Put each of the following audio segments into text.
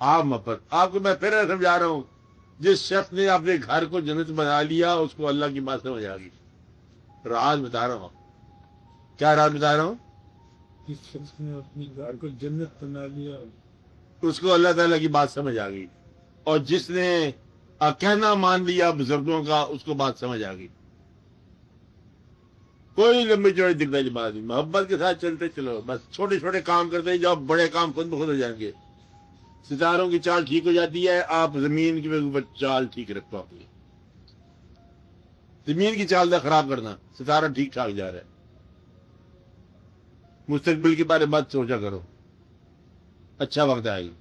آپ محبت. آپ کو میں پھر سمجھا رہا ہوں, جس شخص نے اپنے گھر کو جنت بنا لیا اس کو اللہ کی بات سمجھ آ گئی. راز بتا رہا ہوں. کیا راز بتا رہا ہوں؟ جس شخص نے اپنے گھر کو جنت بنا لیا اس کو اللہ تعالیٰ کی بات سمجھ آ گئی, اور جس نے کہنا مان لیا بزرگوں کا اس کو بات سمجھ آ گئی. کوئی لمبی چوڑی دکھنے والی بات نہیں, محبت کے ساتھ چلتے چلو, بس چھوٹے چھوٹے کام کرتے جاؤ, بڑے کام خود بخود ہو جائیں گے. ستاروں کی چال ٹھیک ہو جاتی ہے, آپ زمین کی اوپر چال ٹھیک رکھو اپنی. زمین کی چال نہ خراب کرنا, ستارہ ٹھیک ٹھاک جا رہا ہے. مستقبل کے بارے میں مت سوچا کرو, اچھا وقت آئے گا.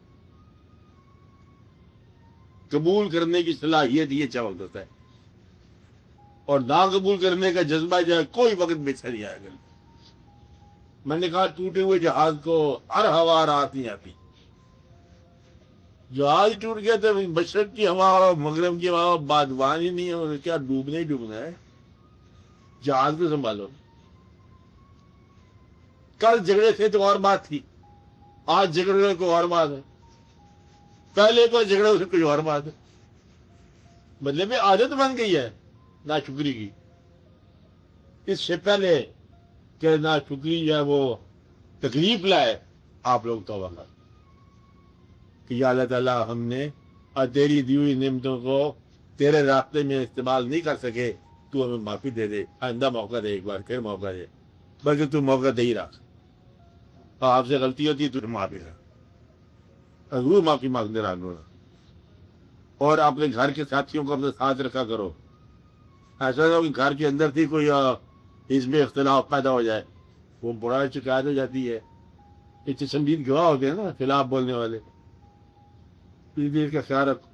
قبول کرنے کی صلاحیت یہ اچھا وقت ہوتا ہے, اور نا قبول کرنے کا جذبہ جو ہے کوئی وقت بچھا نہیں آئے گا. میں نے کہا ٹوٹے ہوئے جہاز کو ہر ہوا رات نہیں آتی. جہاز ٹوٹ گیا تو مشرق کی ہوا اور مغرب کی ہوا بادبان ہی نہیں ہے, اور کیا ڈوبنا ہی ڈوبنا ہے. جہاز کو سنبھالو. کل جھگڑے تھے تو اور بات تھی, آج جھگڑے کو اور بات ہے, پہلے کو جھگڑے سے کچھ اور بات ہے. بدلے میں عادت بن گئی ہے ناشکری کی. اس سے پہلے کہ ناشکری جو ہے وہ تکلیف لائے, آپ لوگ توبہ کریں کہ یا اللہ تعالیٰ ہم نے تیری دی ہوئی نعمتوں کو تیرے راستے میں استعمال نہیں کر سکے, تو ہمیں معافی دے دے. آئندہ موقع دے, ایک بار پھر موقع دے, بلکہ تو موقع دے ہی رہا. آپ سے غلطی ہوتی ہے تو معافی رہا, ضرور معافی مانگتے رہا کرو. اور اپنے گھر کے ساتھیوں کو اپنے ساتھ رکھا کرو. ایسا نہ ہو کہ گھر کے اندر تھی کوئی اس میں اختلاف پیدا ہو جائے, وہ بڑا شکایت ہو جاتی ہے. یہ سنجید گواہ ہوتے ہیں نا خلاف بولنے والے. اس چیز کا خیال رکھو.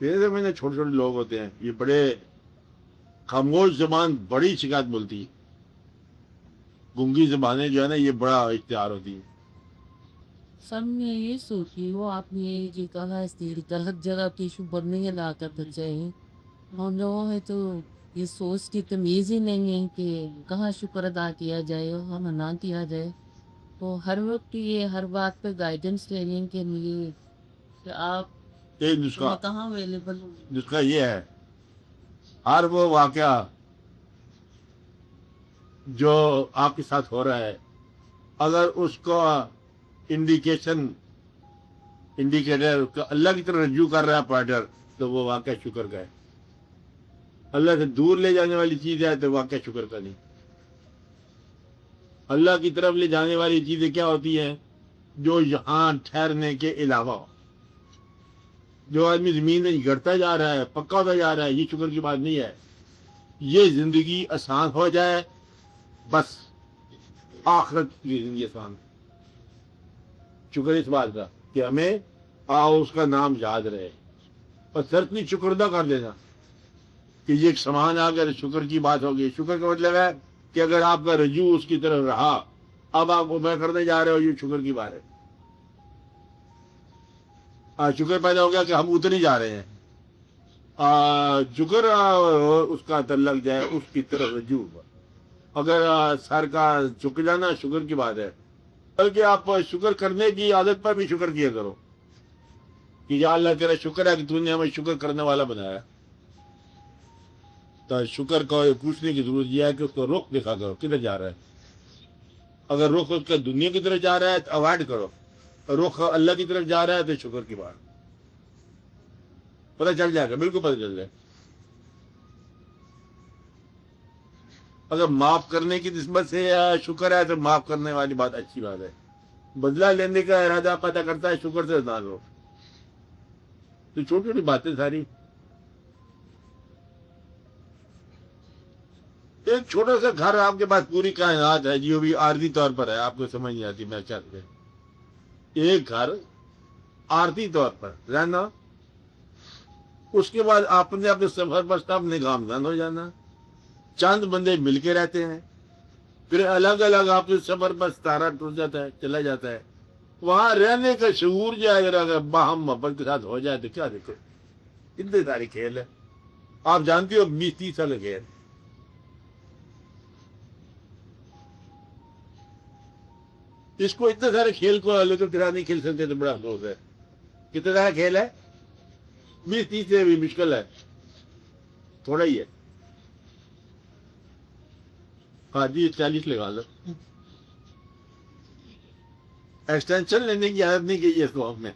میرے زمانے میں چھوٹے چھوٹے لوگ ہوتے ہیں, یہ بڑے خاموش زبان بڑی شکایت بولتی ہے. گنگی زبانیں جو ہے نا یہ بڑا اختیار ہوتی ہے. سر میں یہ سوچی وہ آپ نے یہ کہا اس غلط جگہ کی ایشو بڑھنے لا کر چاہیے. ہم لوگوں میں تو یہ سوچ کی تمیز ہی نہیں ہے کہ کہاں شکر ادا کیا جائے اور کہاں نہ کیا جائے. تو ہر وقت یہ ہر بات پہ گائیڈنس لینے کے لیے کہ آپ ایک نسخہ میں کہاں اویلیبل ہوں. نسخہ یہ ہے, ہر وہ واقعہ جو آپ کے ساتھ ہو رہا ہے, اگر اس کو انڈیکیٹر اللہ کی طرف رجوع کر رہا ہے پوائنٹر, تو وہ واقعہ شکر کا ہے. اللہ سے دور لے جانے والی چیز ہے تو واقعہ شکر کا نہیں. اللہ کی طرف لے جانے والی چیزیں کیا ہوتی ہیں؟ جو یہاں ٹھہرنے کے علاوہ ہو. جو آدمی زمین میں گڑتا جا رہا ہے, پکا ہوتا جا رہا ہے, یہ شکر کی بات نہیں ہے. یہ زندگی آسان ہو جائے بس, آخرت کی زندگی آسان. شکر اس بات کا کہ ہمیں اس کا نام یاد رہے, اور سرتنی شکر نہ کر دینا کہ یہ ایک سامان آ کر شکر کی بات ہوگی. شکر کا مطلب ہے کہ اگر آپ کا رجوع اس کی طرف رہا, اب آپ کو میں کرنے جا رہے ہو, یہ شکر کی بات ہے. شکر پیدا ہو گیا کہ ہم اتنے جا رہے ہیں. شکر اس کا تعلق جائے اس کی طرف رجوع. اگر سر کا جھک جانا شکر کی بات ہے, بلکہ آپ شکر کرنے کی عادت پر بھی شکر کیا کرو کہ یا اللہ تیرا شکر ہے کہ تو نے ہمیں شکر کرنے والا بنایا. تو شکر کو پوچھنے کی ضرورت یہ ہے کہ اس کو رخ دکھا کرو کدھر جا رہا ہے. اگر رخ اس کا دنیا کی طرف جا رہا ہے تو اوائڈ کرو, رخ اللہ کی طرف جا رہا ہے تو شکر کی بات. پتہ چل جائے گا, بالکل پتہ چل جائے. اگر معاف کرنے کی نسبت سے شکر ہے تو معاف کرنے والی بات اچھی بات ہے. بدلہ لینے کا ارادہ پیدا کرتا ہے شکر سے نہ لو. تو چھوٹی چھوٹی باتیں ساری. ایک چھوٹا سا گھر آپ کے پاس پوری کائنات ہے, جو بھی عارضی طور پر ہے, آپ کو سمجھ نہیں آتی. میں چاہتے ایک گھر عارضی طور پر رہنا, اس کے بعد آپ نے اپنے سفر پر سب نگامزن ہو جانا. چند بندے مل کے رہتے ہیں, پھر الگ الگ آپ کے سفر پر ستارہ ٹوٹ جاتا ہے, چلا جاتا ہے. وہاں رہنے کا شعور جو ہے اگر باہم محبت کے ساتھ ہو جائے تو کیا دیکھو, اتنے سارے کھیل ہے. آپ جانتے ہو 20-30 سال کھیل. اس کو اتنے سارے کھیل کو لے کر گرا نہیں کھیل سکتے تو بڑا افسوس ہے. کتنا سارا کھیل ہے, 20-30 سے بھی مشکل ہے, تھوڑا ہی ہے. ہاں جی 40 لگا لو. ایکسٹینشن لینے کی عادت نہیں کی ہے اس قوم میں.